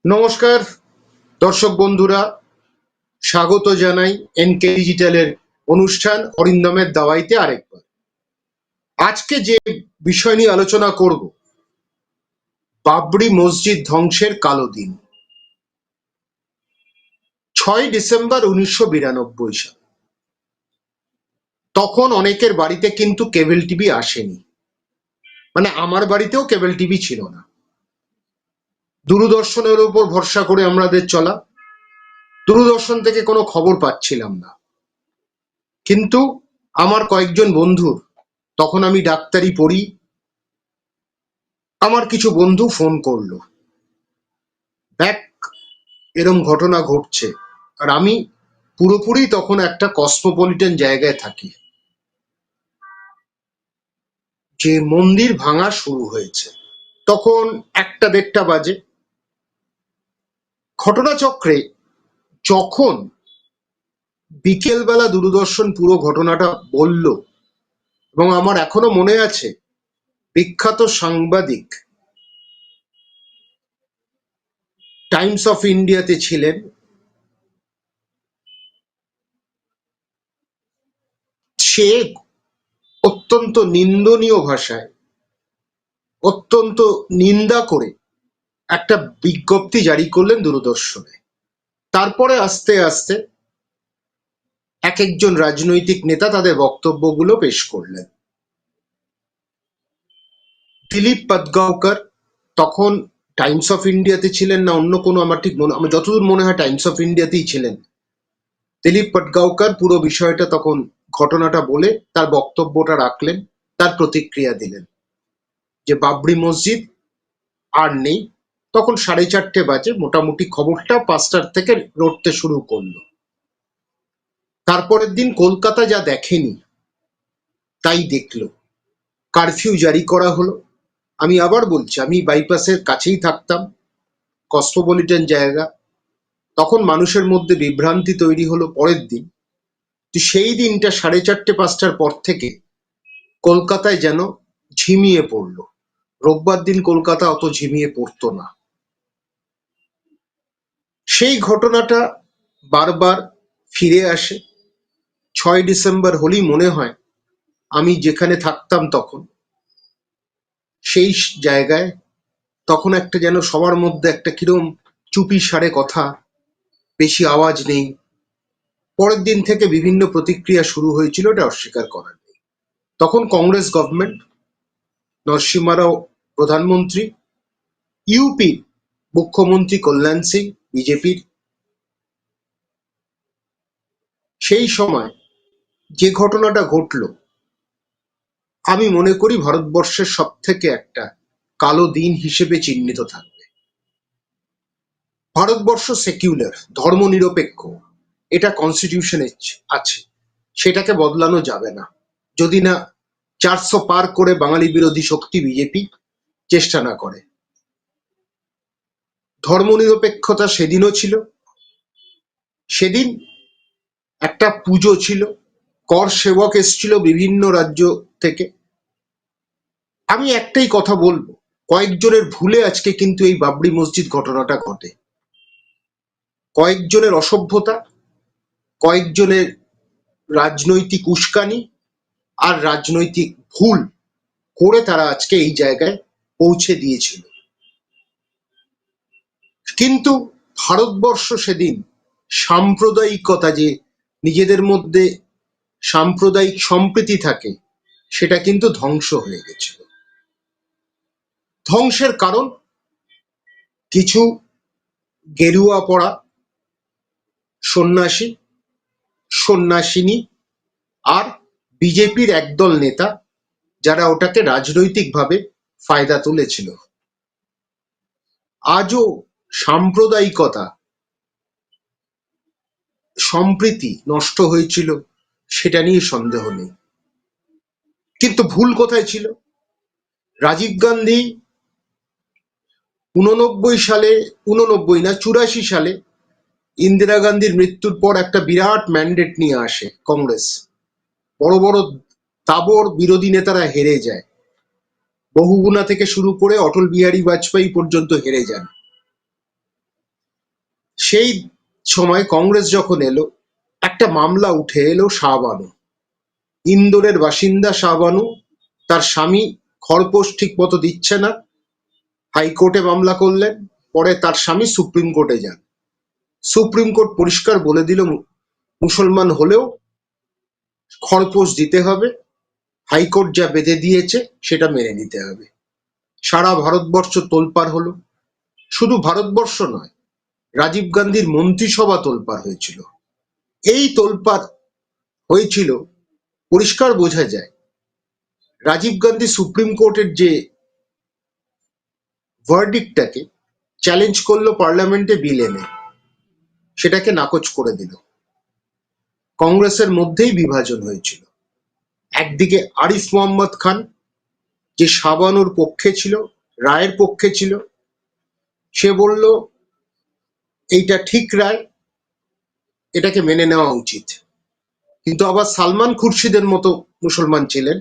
নমস্কার দর্শক বন্ধুরা, স্বাগত জানাই এনকে ডিজিটালের অনুষ্ঠান অরিন্দমের দাওয়াইতে আরেকবার। আজকে যে বিষয় নিয়ে আলোচনা করব, বাবরি মসজিদ ধ্বংসের কালো দিন। 6 ডিসেম্বর 1992 সাল। তখন অনেকের বাড়িতে কিন্তু কেবল টিভি আসেনি, মানে আমার বাড়িতেও কেবল টিভি ছিল না। দূরদর্শনের উপর ভরসা করে আমাদের চলা, দূরদর্শন থেকে কোনো খবর পাচ্ছিলাম না। কিন্তু আমার কয়েকজন বন্ধুর, তখন আমি ডাক্তারি পড়ি, আমার কিছু বন্ধু ফোন করলো, দেখ এরম ঘটনা ঘটছে। আর আমি পুরোপুরি তখন একটা কসমোপলিটন জায়গায় থাকি, যে মন্দির ভাঙা শুরু হয়েছে। তখন 1টা-1:30 বাজে। ঘটনাচক্রে যখন বিকেলবেলা দূরদর্শন পুরো ঘটনাটা বলল, এবং আমার এখনো মনে আছে, বিখ্যাত সাংবাদিক টাইমস অফ ইন্ডিয়াতে ছিলেন, সে অত্যন্ত নিন্দনীয় ভাষায়, অত্যন্ত নিন্দা করে একটা বিজ্ঞপ্তি জারি করলেন দূরদর্শনে। তারপরে আস্তে আস্তে এক একজন রাজনৈতিক নেতা তাদের বক্তব্যগুলো পেশ করলেন। দিলীপ পাটগাঁওকর তখন টাইমস অফ ইন্ডিয়াতে ছিলেন না অন্য কোনো, আমার ঠিক মনে, আমার যতদূর মনে হয় টাইমস অফ ইন্ডিয়াতেই ছিলেন। দিলীপ পাটগাঁওকর পুরো বিষয়টা তখন ঘটনাটা বলে তার বক্তব্যটা রাখলেন, তার প্রতিক্রিয়া দিলেন যে বাবরি মসজিদ আর নেই। তখন 4:30 বাজে, মোটামুটি খবরটা 5টার থেকে রটতে শুরু করলো। তারপরের দিন কলকাতা যা দেখেনি তাই দেখলো। কারফিউ জারি করা হলো। আমি আবার বলছি, আমি বাইপাসের কাছেই থাকতাম, কসমোপলিটন জায়গা। তখন মানুষের মধ্যে বিভ্রান্তি তৈরি হলো পরের দিন। তো সেই দিনটা 4:30-5টার পর থেকে কলকাতায় যেন ঝিমিয়ে পড়লো। রোববার দিন কলকাতা অত ঝিমিয়ে পড়তো না। সেই ঘটনাটা বারবার ফিরে আসে। 6 ডিসেম্বর হলেই মনে হয় আমি যেখানে থাকতাম তখন, সেই জায়গায় তখন একটা যেন সবার মধ্যে একটা কিরম চুপি সারে কথা, বেশি আওয়াজ নেই। পরের দিন থেকে বিভিন্ন প্রতিক্রিয়া শুরু হয়েছিল, এটা অস্বীকার করার নেই। তখন কংগ্রেস গভর্নমেন্ট, নরসিংহ রাও প্রধানমন্ত্রী, ইউপি মুখ্যমন্ত্রী কল্যাণ সিং বিজেপির। সেই সময় যে ঘটনাটা ঘটল, আমি মনে করি ভারতবর্ষের সব থেকে একটা কালো দিন হিসেবে চিহ্নিত থাকবে। ভারতবর্ষ সেকুলার, ধর্মনিরপেক্ষ, এটা কনস্টিটিউশনে আছে, সেটাকে বদলানো যাবে না, যদি না 400 পার করে বাঙালি বিরোধী শক্তি বিজেপি চেষ্টা না করে। ধর্মনিরপেক্ষতা সেদিনও ছিল। সেদিন একটা পুজো ছিল, কর সেবক এসছিল বিভিন্ন রাজ্য থেকে। আমি একটাই কথা বলবো, কয়েকজনের ভুলে আজকে কিন্তু এই বাবরি মসজিদ ঘটনাটা ঘটে। কয়েকজনের অসভ্যতা, কয়েকজনের রাজনৈতিক উস্কানি আর রাজনৈতিক ভুল করে তারা আজকে এই জায়গায় পৌঁছে দিয়েছিল। কিন্তু ভারতবর্ষ সেদিন সাম্প্রদায়িকতা, যে নিজেদের মধ্যে সাম্প্রদায়িক সম্প্রীতি থাকে, সেটা কিন্তু ধ্বংস হয়ে গেছিল। ধ্বংসের কারণ কিছু গেরুয়া পড়া সন্ন্যাসী, সন্ন্যাসিনী আর বিজেপির একদল নেতা, যারা ওটাকে রাজনৈতিকভাবে ফায়দা তুলেছিল। আজও সাম্প্রদায়িকতা, সম্প্রীতি নষ্ট হয়েছিল, সেটা নিয়ে সন্দেহ নেই। কিন্তু ভুল কোথায় ছিল? রাজীব গান্ধী 89 সালে, 89 না 84 সালে ইন্দিরা গান্ধীর মৃত্যুর পর একটা বিরাট ম্যান্ডেট নিয়ে আসে কংগ্রেস। বড় বড় তাবড় বিরোধী নেতারা হেরে যায়, বহুগুণা থেকে শুরু করে অটল বিহারী বাজপেয়ী পর্যন্ত হেরে যান। সেই সময় কংগ্রেস যখন এলো, একটা মামলা উঠে এলো শাহবানু, ইন্দোরের বাসিন্দা শাহবানু, তার স্বামী খরপোশ ঠিক মতো দিচ্ছে না, হাইকোর্টে মামলা করলেন। পরে তার স্বামী সুপ্রিম কোর্টে যান। সুপ্রিম কোর্ট পরিষ্কার বলে দিল মুসলমান হলেও খরপোশ দিতে হবে, হাইকোর্ট যা বেঁধে দিয়েছে সেটা মেনে নিতে হবে। সারা ভারতবর্ষ তোলপাড় হলো। শুধু ভারতবর্ষ নয়, রাজীব গান্ধীর মন্ত্রিসভা তোলপাড় হয়েছিল। এই তোলপাড় হয়েছিল, পরিষ্কার বোঝা যায় রাজীব গান্ধী সুপ্রিম কোর্টের যে ভার্ডিক্টটাকে চ্যালেঞ্জ করলো পার্লামেন্টে বিল এনে, সেটাকে নাকচ করে দিল। কংগ্রেসের মধ্যেই বিভাজন হয়েছিল। একদিকে আরিফ মোহাম্মদ খান, যে শাবানুর পক্ষে ছিল, রায়ের পক্ষে ছিল, সে বলল এইটা ঠিক রায়, এটাকে মেনে নেওয়া উচিত। কিন্তু আবার সালমান খুরশিদের মতো মুসলমান ছিলেন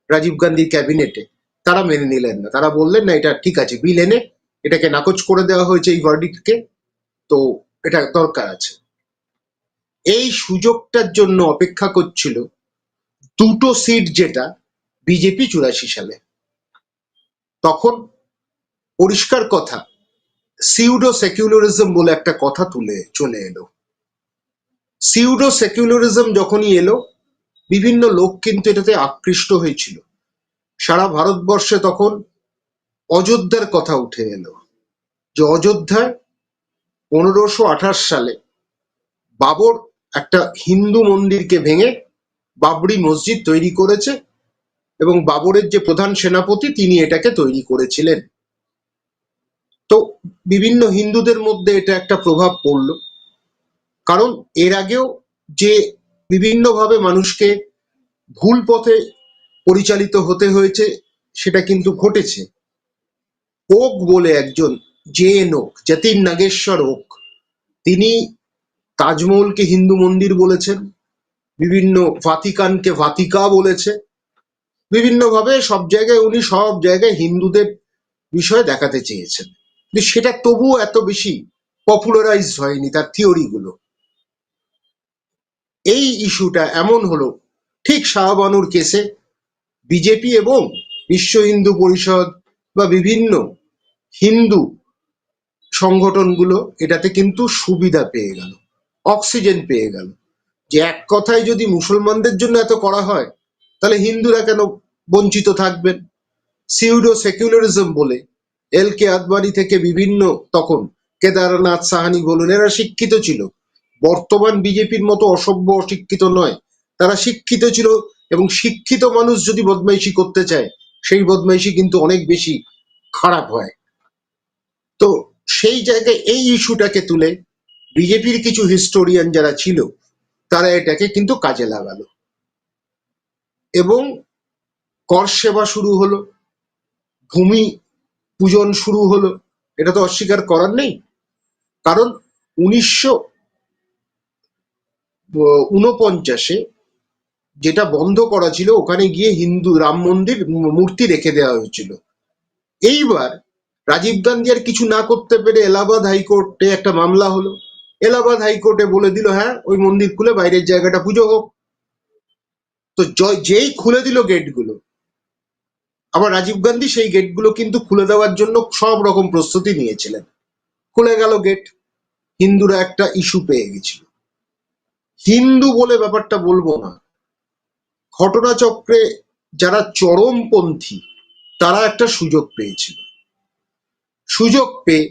রাজীব গান্ধীর ক্যাবিনেটে, তারা মেনে নিলেন না। তারা বললেন না, এটা ঠিক আছে, বিল এনে এটাকে নাকচ করে দেওয়া হয়েছে এই ভার্ডিক্টকে, তো এটা দরকার আছে। এই সুযোগটার জন্য অপেক্ষা করছিল দুটো সিট যেটা বিজেপি 84 সালে। তখন পরিষ্কার কথা, সিউডো সেকুলারিজম বলে একটা কথা তুলে চলে এলো। সিউডো সেকুলারিজম যখনই এলো, বিভিন্ন লোক কিন্তু এটাতে আকৃষ্ট হয়েছিল। সারা ভারতবর্ষে তখন অযোধ্যার কথা উঠে এলো, যে অযোধ্যায় 1528 সালে বাবর একটা হিন্দু মন্দিরকে ভেঙে বাবরি মসজিদ তৈরি করেছে, এবং বাবরের যে প্রধান সেনাপতি তিনি এটাকে তৈরি করেছিলেন। তো বিভিন্ন হিন্দুদের মধ্যে এটা একটা প্রভাব পড়লো, কারণ এর আগেও যে বিভিন্নভাবে মানুষকে ভুল পথে পরিচালিত হতে হয়েছে সেটা কিন্তু ঘটেছে। ওক বলে একজন, জেএন ওক, যতীন নাগেশ্বর ওক, তিনি তাজমহলকে হিন্দু মন্দির বলেছেন, বিভিন্ন ভাতিকানকে ভাতিকা বলেছে, বিভিন্নভাবে সব জায়গায় উনি সব জায়গায় হিন্দুদের বিষয় দেখাতে চেয়েছেন। কিন্তু সেটা তবুও এত বেশি পপুলারাইজ হয়নি তার থিওরিগুলো। এই ইস্যুটা এমন হলো ঠিক শাহবানুর কেসে বিজেপি এবং বিশ্ব হিন্দু পরিষদ বা বিভিন্ন হিন্দু সংগঠনগুলো এটাতে কিন্তু সুবিধা পেয়ে গেল, অক্সিজেন পেয়ে গেল, যে এক কথায় যদি মুসলমানদের জন্য এত করা হয় তাহলে হিন্দুরা কেন বঞ্চিত থাকবেন। সিউডো সেকুলারিজম বলে এল কে আদবানি থেকে বিভিন্ন, তখন কেদারনাথ সাহানি বলুন, এরা শিক্ষিত ছিল, বর্তমান বিজেপির মতো অসভ্য অশিক্ষিত নয়, তারা শিক্ষিত ছিল। এবং শিক্ষিত মানুষ যদি বদমাইশি করতে চায়, সেই বদমাইশি কিন্তু অনেক বেশি খারাপ হয়। তো সেই জায়গায় এই ইস্যুটাকে তুলে বিজেপির কিছু হিস্টোরিয়ান যারা ছিল তারা এটাকে কিন্তু কাজে লাগালো, এবং কর সেবা শুরু হলো, ভূমি পূজন শুরু হলো। এটা তো অস্বীকার করার নেই, কারণ 1949-এ যেটা বন্ধ করা ছিল, ওখানে গিয়ে হিন্দু রাম মন্দির মূর্তি রেখে দেওয়া হয়েছিল। এইবার রাজীব গান্ধী আর কিছু না করতে পেরে এলাহাবাদ হাইকোর্টে একটা মামলা হলো। এলাহাবাদ হাইকোর্টে বলে দিল, হ্যাঁ ওই মন্দির খুলে বাইরের জায়গাটা পুজো হোক। তো যেই খুলে দিল গেটগুলো, আবার রাজীব গান্ধী সেই গেটগুলো কিন্তু খুলে দেওয়ার জন্য সব রকম প্রস্তুতি নিয়েছিলেন। খুলে গেল গেট, হিন্দুরা একটা ইস্যু পেয়ে গেছিল। হিন্দু বলে ব্যাপারটা বলবো না, ঘটনাচক্রে যারা চরমপন্থী তারা একটা সুযোগ পেয়েছিল। সুযোগ পেয়ে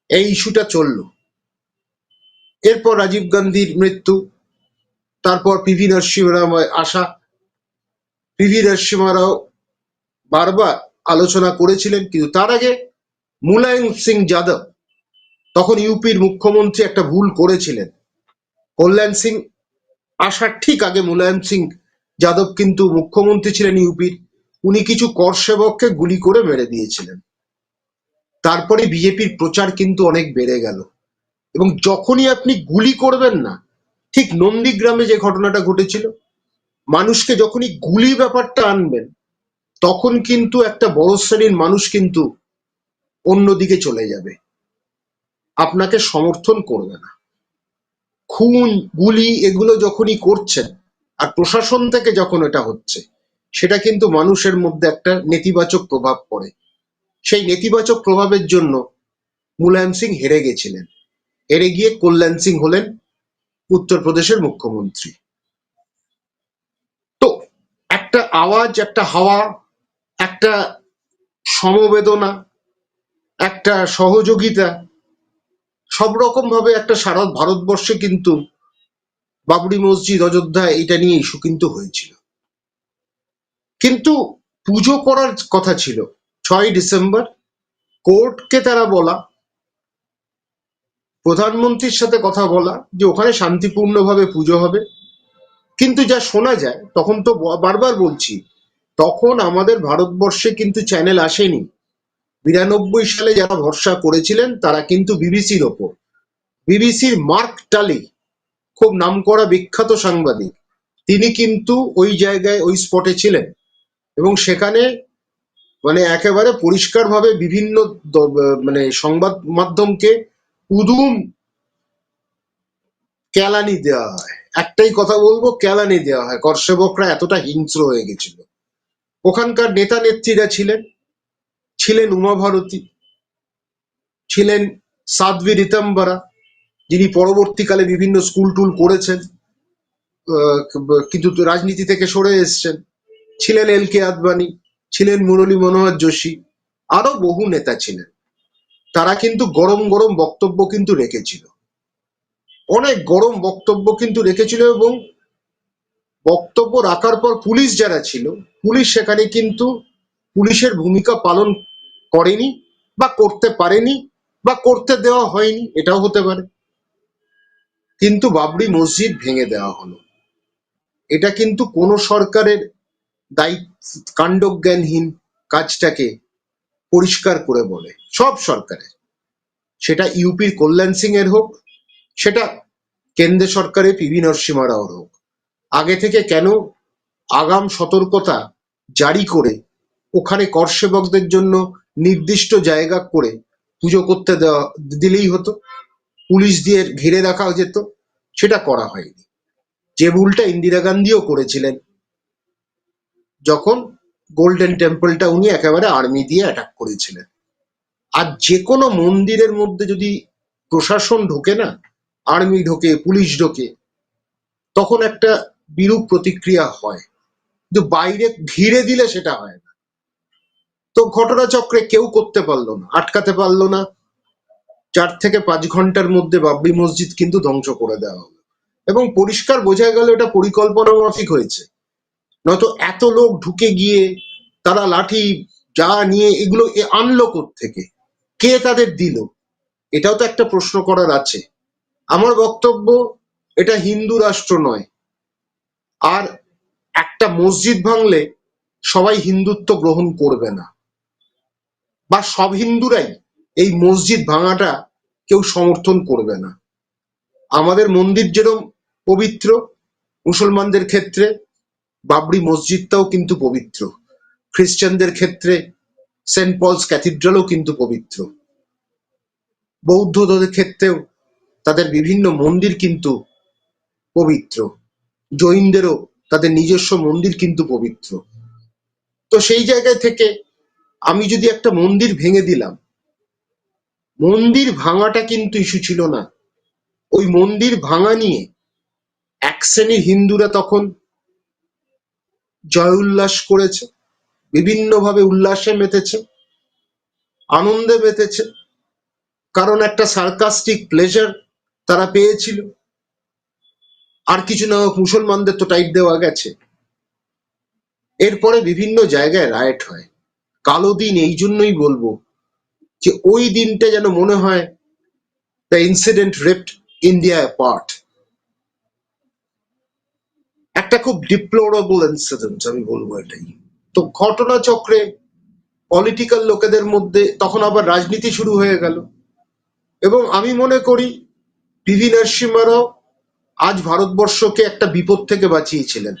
এই ইস্যুটা চলল। এরপর রাজীব গান্ধীর মৃত্যু, তারপর পিভি নরসিংহ আসা। পিভি নরসিংহ রাও বারবার আলোচনা করেছিলেন, কিন্তু তার আগে মুলায়ম সিং যাদব, তখন ইউপির মুখ্যমন্ত্রী, একটা ভুল করেছিলেন। কল্যাণ সিং আসার ঠিক আগে মুলায়ম সিং যাদব কিন্তু মুখ্যমন্ত্রী ছিলেন ইউপির, উনি কিছু কর সেবককে গুলি করে মেরে দিয়েছিলেন। তারপরে বিজেপির প্রচার কিন্তু অনেক বেড়ে গেল, এবং যখনই আপনি গুলি করবেন না, ঠিক নন্দীগ্রামে যে ঘটনাটা ঘটেছিল, মানুষকে যখনই গুলি ব্যাপারটা আনবেন, তখন কিন্তু একটা বড় শ্রেণীর মানুষ কিন্তু অন্যদিকে চলে যাবে। আপনাকে সমর্থন করবে না। খুন গুলি এগুলো যখনই করছেন আর প্রশাসন থেকে যখন এটা হচ্ছে, সেটা কিন্তু মানুষের মধ্যে একটা নেতিবাচক প্রভাব পড়ে। সেই নেতিবাচক প্রভাবের জন্য মুলায়ম সিং হেরে গেছিলেন। হেরে গিয়ে কল্যাণ সিং হলেন উত্তরপ্রদেশের মুখ্যমন্ত্রী। তো একটা আওয়াজ, একটা হাওয়া, একটা সমবেদনা, একটা সহযোগিতা, সব রকম ভাবে একটা সারা ভারতবর্ষে কিন্তু বাবরি মসজিদ, অযোধ্যা এটা নিয়ে ইস্যু কিন্তু হয়েছিল। কিন্তু পুজো করার কথা ছিল 6ই ডিসেম্বর। কোর্টকে তারা বলা, প্রধানমন্ত্রীর সাথে কথা বলা যে ওখানে শান্তিপূর্ণভাবে পুজো হবে। কিন্তু যা শোনা যায়, তখন তো বারবার বলছি, তখন আমাদের ভারতবর্ষে কিন্তু চ্যানেল আসেনি। 92 সালে যারা ভরসা করেছিলেন তারা কিন্তু বিবিসির ওপর। বিবিসির মার্ক টালি, খুব নামকরা বিখ্যাত সাংবাদিক, তিনি কিন্তু ওই জায়গায় ওই স্পটে ছিলেন এবং সেখানে মানে একেবারে পরিষ্কারভাবে বিভিন্ন মানে সংবাদ মাধ্যমকে উদুম কেলানি দেওয়া হয়। একটাই কথা বলবো, কেলানি দেওয়া হয়। করসেবকরা এতটা হিংস্র হয়ে গেছিল। ওখানকার নেতা নেত্রীরা ছিলেন, ছিলেন উমা ভারতী, ছিলেন সাধ্বী রীতম্বরা, যিনি পরবর্তীকালে বিভিন্ন স্কুল টুল করেছেন, কিন্তু রাজনীতি থেকে সরে এসছেন, ছিলেন LK আদবানি, ছিলেন মুরলী মনোহর যোশী, আরো বহু নেতা ছিলেন। তারা কিন্তু গরম গরম বক্তব্য কিন্তু রেখেছিল, অনেক গরম বক্তব্য কিন্তু রেখেছিল। এবং বক্তব্য রাখার পর পুলিশ যারা ছিল, পুলিশ সেখানে কিন্তু পুলিশের ভূমিকা পালন করেনি, বা করতে পারেনি, বা করতে দেওয়া হয়নি, এটাও হতে পারে। কিন্তু বাবরি মসজিদ ভেঙে দেওয়া হলো। এটা কিন্তু কোনো সরকারের দায়িত্ব, কাণ্ডজ্ঞানহীন কাজটাকে পরিষ্কার করে বলে, সব সরকারের, সেটা ইউপির কল্যাণ সিং এর হোক, সেটা কেন্দ্র সরকারের PV নরসিংহ রাওর হোক। আগে থেকে কেন আগাম সতর্কতা জারি করে ওখানে কর সেবকদের জন্য নির্দিষ্ট জায়গা করে পুজো করতে দিলেই হতো, পুলিশ দিয়ে ঘিরে রাখা যেত। সেটা করা হয়নি। যে ভুলটা ইন্দিরা গান্ধীও করেছিলেন, যখন গোল্ডেন টেম্পলটা উনি একেবারে আর্মি দিয়ে অ্যাটাক করেছিলেন। আর যে কোনো মন্দিরের মধ্যে যদি প্রশাসন ঢোকে না, আর্মি ঢোকে, পুলিশ ঢোকে, তখন একটা বিরূপ প্রতিক্রিয়া হয়। কিন্তু বাইরে ঘিরে দিলে সেটা হয় না। তো ঘটনাচক্রে কেউ করতে পারলো না, আটকাতে পারলো না। 4 থেকে 5 ঘন্টার মধ্যে বাবরি মসজিদ কিন্তু ধ্বংস করে দেওয়া হলো। এবং পরিষ্কার বোঝা গেল এটা পরিকল্পনা মাফিক হয়েছে। নয়তো এত লোক ঢুকে গিয়ে তারা লাঠি যা নিয়ে এগুলো আনলো থেকে, কে তাদের দিল, এটাও তো একটা প্রশ্ন করার আছে। আমার বক্তব্য, এটা হিন্দু রাষ্ট্র নয়। আর একটা মসজিদ ভাঙলে সবাই হিন্দুত্ব গ্রহণ করবে না, বা সব হিন্দুরাই এই মসজিদ ভাঙাটা কেউ সমর্থন করবে না। আমাদের মন্দির যেরকম পবিত্র, মুসলমানদের ক্ষেত্রে বাবরি মসজিদটাও কিন্তু পবিত্র, খ্রিস্টানদের ক্ষেত্রে সেন্ট পলস ক্যাথিড্রালও কিন্তু পবিত্র, বৌদ্ধদের ক্ষেত্রেও তাদের বিভিন্ন মন্দির কিন্তু পবিত্র, জৈনদেরও তাদের নিজস্ব মন্দির কিন্তু পবিত্র। তো সেই জায়গায় থেকে আমি যদি একটা মন্দির ভেঙে দিলাম, মন্দির ভাঙাটা কিন্তু ইস্যু ছিল না। ওই মন্দির ভাঙা নিয়ে এক শ্রেণীর হিন্দুরা তখন জয় উল্লাস করেছে, বিভিন্নভাবে উল্লাসে মেতেছে, আনন্দে মেতেছে, কারণ একটা সার্কাস্টিক প্লেজার তারা পেয়েছিল। আর কিছু না হোক, মুসলমানদের তো টাইট দেওয়া গেছে। এরপরে বিভিন্ন জায়গায় রায়েট হয়। কালো দিন এই জন্যই বলবো যে ওই দিনটা যেন মনে হয় দ্য ইনসিডেন্ট রিপ্ট ইন্ডিয়া অ্যাপার্ট। একটা খুব ডিপ্লোরেবল ইনসিডেন্ট আমি বলবো এটাই। তো ঘটনাচক্রে পলিটিক্যাল লোকেদের মধ্যে তখন আবার রাজনীতি শুরু হয়ে গেল। এবং আমি মনে করি PV নরসিংহ রাও আজ ভারতবর্ষকে একটা বিপদ থেকে বাঁচিয়েছিলেন।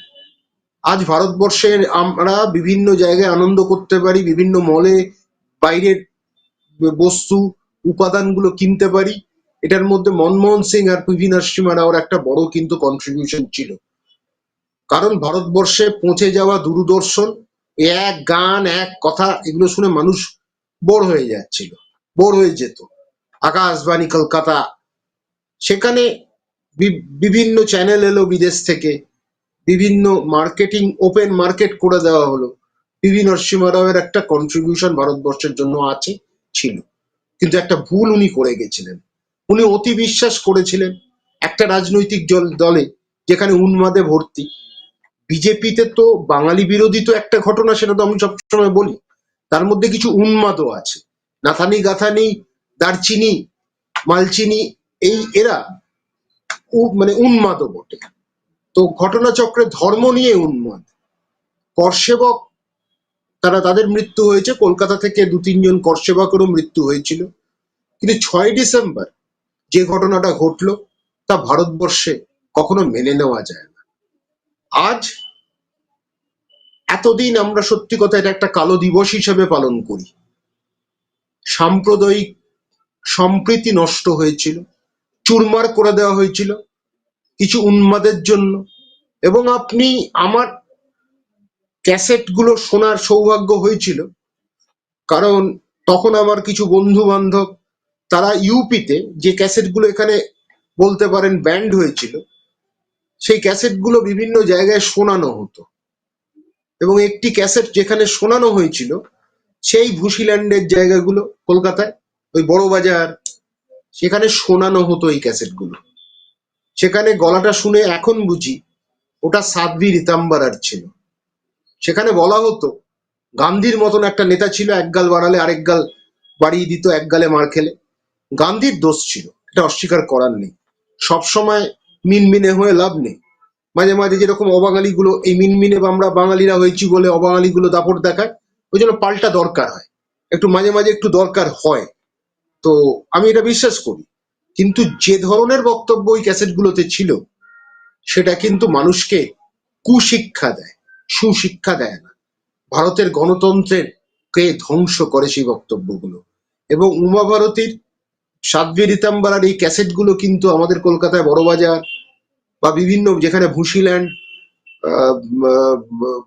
আজ ভারতবর্ষের আমরা বিভিন্ন জায়গায় আনন্দ করতে পারি, বিভিন্ন মলে বাইরের বস্তু উপাদানগুলো কিনতে পারি, এটার মধ্যে মনমোহন সিং আর পিভি নরসিম্হা রাওর একটা বড় কিন্তু কন্ট্রিবিউশন ছিল। কারণ ভারতবর্ষে পৌঁছে যাওয়া দূরদর্শন, এক গান এক কথা, এগুলো শুনে মানুষ বোর হয়ে যাচ্ছিল, বোর হয়ে যেত। আকাশবাণী কলকাতা, সেখানে বিভিন্ন চ্যানেল এলো বিদেশ থেকে, বিভিন্ন মার্কেটিং, ওপেন মার্কেট করে দেওয়া হলো। পিভি নরসিম্হা রাওয়ের একটা কন্ট্রিবিউশন ভারতবর্ষের জন্য আছে, ছিল। কিন্তু একটা ভুল উনি করে গেছিলেন। উনি অতি বিশ্বাস করেছিলেন একটা রাজনৈতিক দলে যেখানে উন্মাদে ভর্তি। বিজেপিতে তো বাঙালি বিরোধী তো একটা ঘটনা, সেটা তো আমি সবসময় বলি, তার মধ্যে কিছু উন্মাদও আছে। নাথানি গাথানি, দারচিনি, মালচিনি, এই এরা মানে উন্মাদও বটে। তো ঘটনাচক্রে ধর্ম নিয়ে উন্মাদ। করসেবক, তাদের মৃত্যু হয়েছে, কলকাতা থেকে 2-3 জন করসেবকেরও মৃত্যু হয়েছিল। কিন্তু 6ই ডিসেম্বর যে ঘটনাটা ঘটলো তা ভারতবর্ষে কখনো মেনে নেওয়া যায় না। আজ এতদিন আমরা সত্যি কথা এটা একটা কালো দিবস হিসেবে পালন করি। সাম্প্রদায়িক সম্প্রীতি নষ্ট হয়েছিল, চুরমার করে দেওয়া হয়েছিল কিছু উন্মাদের জন্য। এবং আপনি, আমার ক্যাসেটগুলো শোনার সৌভাগ্য হয়েছিল, কারণ তখন আমার কিছু বন্ধু বান্ধব তারা ইউপিতে যে ক্যাসেটগুলো এখানে বলতে পারেন ব্যান্ড হয়েছিল, সেই ক্যাসেটগুলো বিভিন্ন জায়গায় শোনানো হতো। এবং একটি ক্যাসেট যেখানে শোনানো হয়েছিল সেই ভুশিল্যান্ডের জায়গাগুলো কলকাতায়, ওই বড় বাজার, সেখানে শোনানো হতো এই ক্যাসেটগুলো। সেখানে গলাটা শুনে এখন বুঝি ওটা সাধ্বী রীতাম্বরার ছিল। সেখানে বলা হতো গান্ধীর মতন একটা নেতা ছিল, এক গাল বাড়ালে আরেক গাল বাড়িয়ে দিত, এক গালে মার খেলে। গান্ধীর দোষ ছিল, এটা অস্বীকার করার নেই। সবসময় মিনমিনে হয়ে লাভ নেই। মাঝে মাঝে যেরকম অবাঙালিগুলো, এই মিনমিনে আমরা বাঙালিরা হয়েছি বলে অবাঙালিগুলো দাপট দেখায়, ওই জন্য পাল্টা দরকার হয়, একটু মাঝে মাঝে একটু দরকার হয়। তো আমি এটা বিশ্বাস করি। কিন্তু যে ধরনের বক্তব্য ওই ক্যাসেটগুলোতে ছিল সেটা কিন্তু মানুষকে কুশিক্ষা দেয়, সুশিক্ষা দেয় না। ভারতের গণতন্ত্রের কে ধ্বংস করে সেই বক্তব্যগুলো। এবং উমা ভারতীর, সাধ্বী রীতাম্বরার এই ক্যাসেটগুলো কিন্তু আমাদের কলকাতায় বড়বাজার বা বিভিন্ন যেখানে ভুশিল্যান্ড,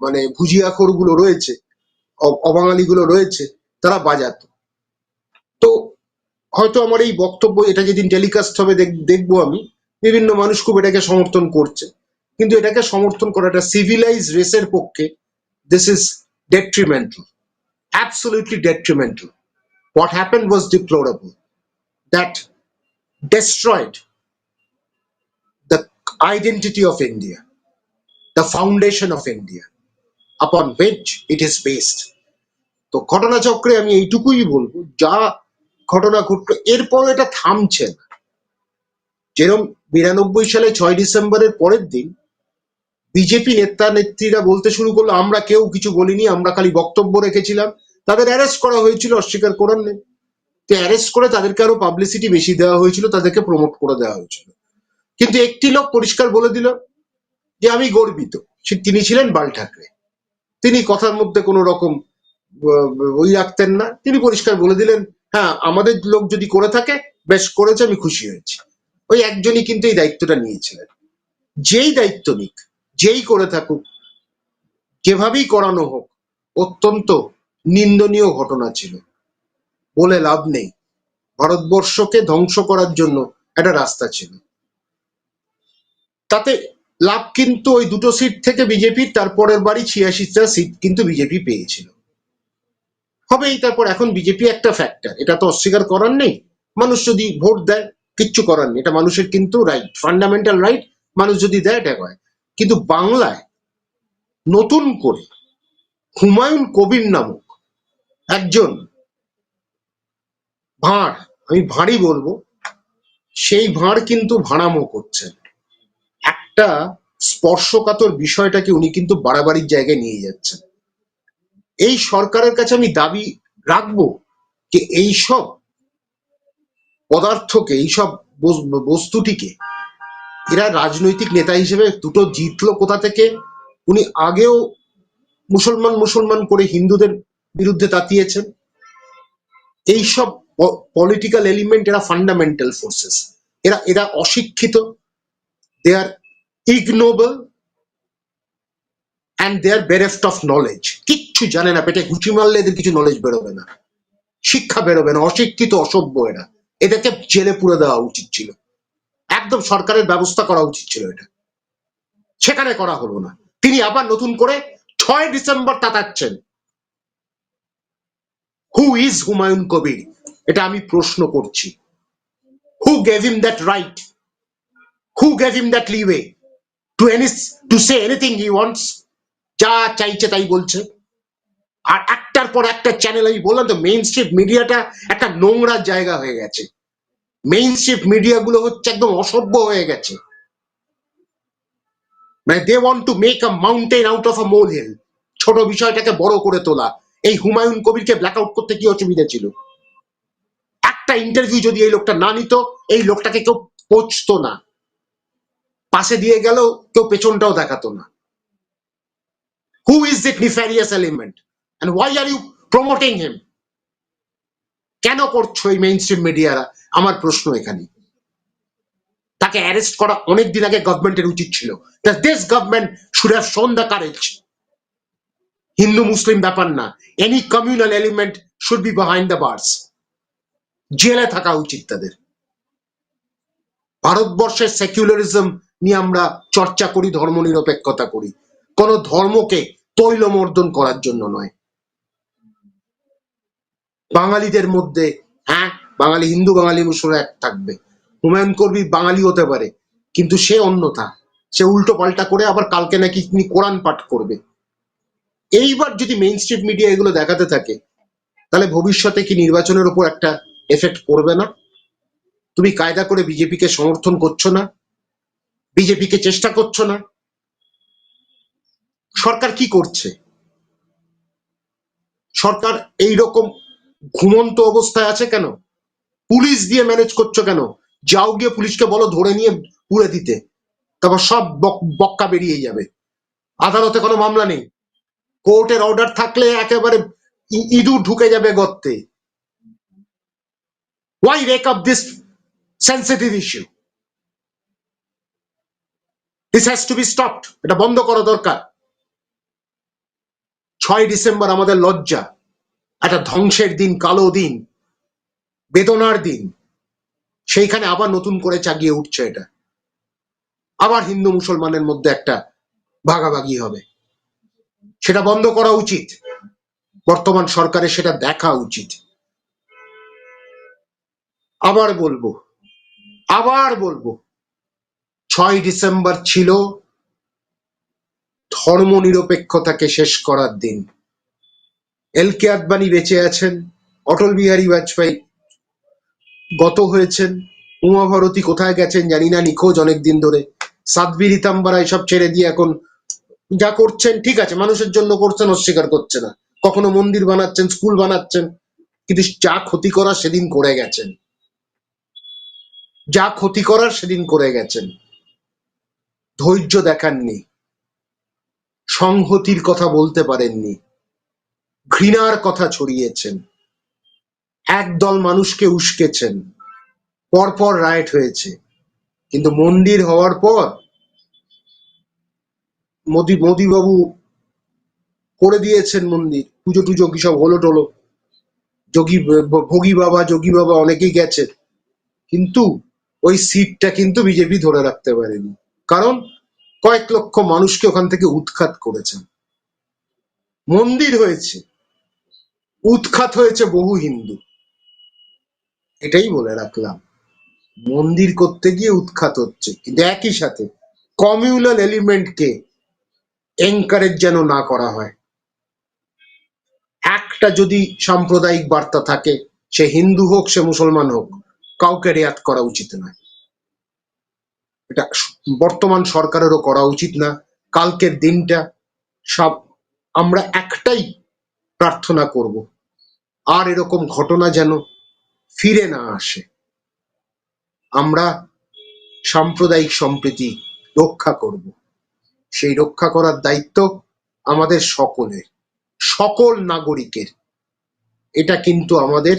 মানে ভুজিয়াখোরগুলো রয়েছে, অবাঙালিগুলো রয়েছে, তারা বাজাতো। তো হয়তো আমার এই বক্তব্য, এটা যেদিন টেলিকাস্ট হবে দেখবো আমি বিভিন্ন মানুষ খুব এটাকে সমর্থন করছে, কিন্তু এটাকে সমর্থন করাটা সিভিলাইজ রেসের পক্ষে, this is detrimental, absolutely detrimental. What happened was deplorable. That destroyed the identity of India, the foundation of India, upon which it is based. তো ঘটনাচক্রে আমি এইটুকুই বলবো, যা ঘটনা ঘটলো এরপর এটা থামছে না। যেরকম 92 সালে 6ই ডিসেম্বরের পরের দিন বিজেপি নেতা নেত্রীরা বলতে শুরু করলো আমরা কেউ কিছু বলিনি, আমরা খালি বক্তব্য রেখেছিলাম। তাদের অ্যারেস্ট করা হয়েছিল, অস্বীকার করার নেই। তো অ্যারেস্ট করে তাদেরকে আরো পাবলিসিটি বেশি দেওয়া হয়েছিল, তাদেরকে প্রমোট করে দেওয়া হয়েছিল। কিন্তু একটি লোক পরিষ্কার বলে দিল যে আমি গর্বিত, তিনি ছিলেন বাল ঠাকরে। তিনি কথার মধ্যে কোনো রকম ওই রাখতেন না, তিনি পরিষ্কার বলে দিলেন হ্যাঁ আমাদের লোক যদি করে থাকে বেশ করেছে, আমি খুশি হয়েছি। ওই একজনই কিন্তু এই দায়িত্বটা নিয়েছিলেন। যেই দায়িত্ব নিক, যেই করে থাকুক, যেভাবেই করানো হোক, অত্যন্ত নিন্দনীয় ঘটনা ছিল, বলে লাভ নেই। ভারতবর্ষকে ধ্বংস করার জন্য একটা রাস্তা ছিল। তাতে লাভ কিন্তু ওই 2টো সিট থেকে বিজেপির, তারপরের বারই 86টা সিট কিন্তু বিজেপি পেয়েছিল। হবেই, তারপর এখন বিজেপি একটা ফ্যাক্টর, এটা তো অস্বীকার করার নেই। মানুষ যদি ভোট দেয় কিচ্ছু করার নেই, এটা মানুষের কিন্তু রাইট, ফান্ডামেন্টাল রাইট। মানুষ যদি দেয় এটা হয়। কিন্তু বাংলায় নতুন করে হুমায়ুন কবির নামক একজন ভাঁড়, আমি ভাঁড়ই বলবো, সেই ভাঁড় কিন্তু ভাড়ামো করছেন। একটা স্পর্শকাতর বিষয়টাকে উনি কিন্তু বাড়াবাড়ির জায়গায় নিয়ে যাচ্ছেন। এই সরকারের কাছে আমি দাবি রাখবো যে এইসব পদার্থকে, এইসব বস্তুটিকে, এরা রাজনৈতিক নেতা হিসেবে দুটো জিতলো কোথা থেকে? উনি আগেও মুসলমান মুসলমান করে হিন্দুদের বিরুদ্ধে তাতিয়েছেন। এইসব পলিটিক্যাল এলিমেন্ট, এরা ফান্ডামেন্টাল ফোর্সেস, এরা এরা অশিক্ষিত, they are ignoble and they are bereft of knowledge. কিচ্ছু জানে না, পেটে ঘুচি মারলে এদের কিছু নলেজ বেরোবে না, শিক্ষা বেরোবে না, অশিক্ষিত, অসভ্য এরা। এদেরকে জেলে পুরে দেওয়া উচিত ছিল, একদম সরকারের ব্যবস্থা করা উচিত ছিল এটা, সেখানে করা হলো না। তিনি আবার নতুন করে 6 ডিসেম্বর তাতাচ্ছেন। হু ইজ হুমায়ুন কবির, এটা আমি প্রশ্ন করছি। Who gave him that right, who gave him that leeway to say anything he wants? যা চাইছে তাই বলছে। আর একটার পর একটা চ্যানেল, আমি বললাম তো মেইন স্ট্রিম মিডিয়াটা একটা নোংরা জায়গা হয়ে গেছে। মেইন স্ট্রিম মিডিয়া গুলো হচ্ছে একদম অসভ্য হয়ে গেছে, মানে they want to make a mountain out of a molehill, ছোট বিষয়টাকে বড় করে তোলা। এই হুমায়ুন কবিরকে ব্ল্যাক আউট করতে কি অসুবিধা ছিল? একটা ইন্টারভিউ যদি এই লোকটা না নিত, এই লোকটাকে কেউ পচতো না, পাশে দিয়ে গেল কেউ পেছনটাও দেখাতো না। Who is that nefarious element and why are you promoting him? কেন করছো এই মেইন স্ট্রিম মিডিয়ারা? আমার প্রশ্ন এখানে। তাকে অ্যারেস্ট করা অনেক দিন আগে গভর্নমেন্টের উচিত ছিল। This government should have shown the courage. Hindu Muslim ব্যাপার না, any communal element should be behind the bars, জেলে থাকা উচিত তাদের। ভারতবর্ষের সেকুলারিজম নিয়ে আমরা চর্চা করি, ধর্ম নিরপেক্ষতা করি, কোন ধর্মকে তৈলমর্দন করার জন্য নয়। বাঙালিদের মধ্যে, হ্যাঁ, বাঙালি হিন্দু বাঙালি মুসলমান এক থাকবে, হুমায়ুন কবির বাঙালি হতে পারে, কিন্তু সে অন্যথা, সে উল্টো পাল্টা করে আবার কালকে নাকি তিনি কোরআন পাঠ করবে। এইবার যদি মেইন স্ট্রিম মিডিয়া এগুলো দেখাতে থাকে, তাহলে ভবিষ্যতে কি নির্বাচনের উপর একটা এফেক্ট পড়বে না? তুমি কায়দা করে বিজেপিকে সমর্থন করছো না, বিজেপিকে চেষ্টা করছো না। সরকার কি করছে? সরকার এইরকম ঘুমন্ত অবস্থায় আছে কেন? পুলিশ দিয়ে ম্যানেজ করছো কেন? যাও গিয়ে পুলিশকে বলো ধরে নিয়ে পুড়ে দিতে, তারপর সব বক্কা বেরিয়ে যাবে। আদালতে কোনো মামলা নেই, কোর্টের অর্ডার থাকলে একেবারে ইঁদুর ঢুকে যাবে গর্তে। Why rake up this sensitive issue? This has to be stopped. এটা বন্ধ করা দরকার। 6 ডিসেম্বর আমাদের লজ্জা, একটা ধ্বংসের দিন, কালো দিন, বেদনার দিন, সেইখানে আবার নতুন করে চাগিয়ে উঠছে এটা। আবার হিন্দু মুসলমানের মধ্যে একটা ভাগাভাগি হবে, সেটা বন্ধ করা উচিত। বর্তমান সরকারের সেটা দেখা উচিত। আবার বলবো, আবার বলবো, 6 ডিসেম্বর ছিল ধর্ম নিরপেক্ষতাকে শেষ করার দিন। এল কে আদবানি বেঁচে আছেন, অটল বিহারী বাজপেয়ী গত হয়েছেন, উমা ভারতী কোথায় গেছেন জানি না, নিখোঁজ অনেকদিন ধরে। সাধ্বী রীতাম্বরা এসব ছেড়ে দিয়ে এখন যা করছেন ঠিক আছে, মানুষের জন্য করছেন, অস্বীকার করছে না। কখনো মন্দির বানাচ্ছেন, স্কুল বানাচ্ছেন, কিন্তু যা ক্ষতি করার সেদিন করে গেছেন, যা ক্ষতি করার সেদিন করে গেছেন। ধৈর্য দেখাননি, সংহতির কথা বলতে পারেননি, ঘৃণার কথা ছড়িয়েছেন, একদল মানুষকে উস্কেছেন, পরপর রাইট হয়েছে। কিন্তু মন্দির হওয়ার পর মোদি বাবু করে দিয়েছেন মন্দির, পুজো টুজো কি সব হলো টলো, যোগী বাবা অনেকেই গেছে, কিন্তু ওই সিটটা কিন্তু বিজেপি ধরে রাখতে পারেনি, কারণ কয়েক লক্ষ মানুষকে ওখান থেকে উৎখাত করেছেন। মন্দির হয়েছে, উৎখাত হয়েছে বহু হিন্দু, এটাই বলে রাখলাম। মন্দির করতে গিয়ে উৎখাত হচ্ছে, কিন্তু একই সাথে কমিউনাল এলিমেন্টকে এনকারেজ যেন না করা হয়। একটা যদি সাম্প্রদায়িক বার্তা থাকে, সে হিন্দু হোক সে মুসলমান হোক, কাউকে রেয়াত করা উচিত নয়। এটা বর্তমান সরকারেরও করা উচিত না। কালকের দিনটা সব আমরা একটাই প্রার্থনা করব, আর এরকম ঘটনা যেন ফিরে না আসে। আমরা সাম্প্রদায়িক সম্প্রীতি রক্ষা করব, সেই রক্ষা করার দায়িত্ব আমাদের সকলের, সকল নাগরিকের। এটা কিন্তু আমাদের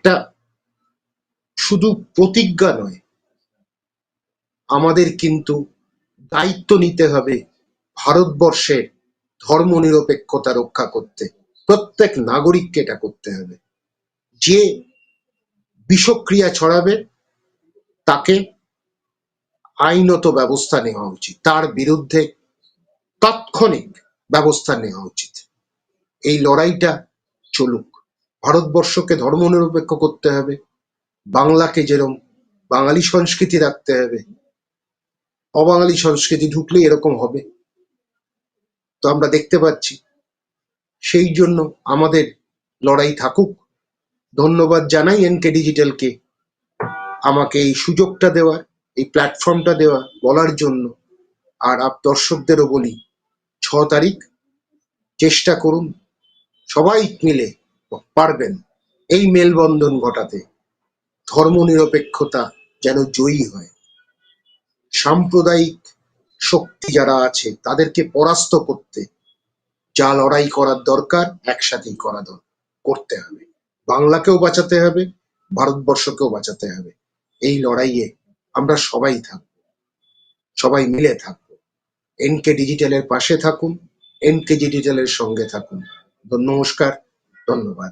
একটা শুধু প্রতিজ্ঞা নয়, আমাদের কিন্তু দায়িত্ব নিতে হবে ভারতবর্ষের ধর্মনিরপেক্ষতা রক্ষা করতে। প্রত্যেক নাগরিককে এটা করতে হবে। যে বিষক্রিয়া ছড়াবে তাকে আইনত ব্যবস্থা নেওয়া উচিত, তার বিরুদ্ধে তাৎক্ষণিক ব্যবস্থা নেওয়া উচিত। এই লড়াইটা চলুক। ভারতবর্ষকে ধর্মনিরপেক্ষ করতে হবে, বাংলাকে যেরকম বাঙালি সংস্কৃতি রাখতে হবে, অবাঙালি সংস্কৃতি ঢুকলে এরকম হবে। তো আমরা দেখতে পাচ্ছি, সেই জন্য আমাদের লড়াই থাকুক। ধন্যবাদ জানাই এনকে ডিজিটালকে আমাকে এই সুযোগটা দেওয়ার, এই প্ল্যাটফর্মটা দেওয়া, বলার জন্য। আর দর্শকদেরও বলি, 6 তারিখ চেষ্টা করুন, সবাই মিলে পারবেন এই মেলবন্ধন ঘটাতে, ধর্মনিরপেক্ষতা যেন জয়ী হয়। সাম্প্রদায়িক শক্তি যারা আছে তাদেরকে পরাস্ত করতে যা লড়াই করার দরকার একসাথেই করতে হবে। বাংলাকেও বাঁচাতে হবে, ভারতবর্ষকেও বাঁচাতে হবে। এই লড়াইয়ে আমরা সবাই থাকবো, সবাই মিলে থাকবো। এনকে ডিজিটালের পাশে থাকুন, এনকে ডিজিটালের সঙ্গে থাকুন। নমস্কার, ধন্যবাদ।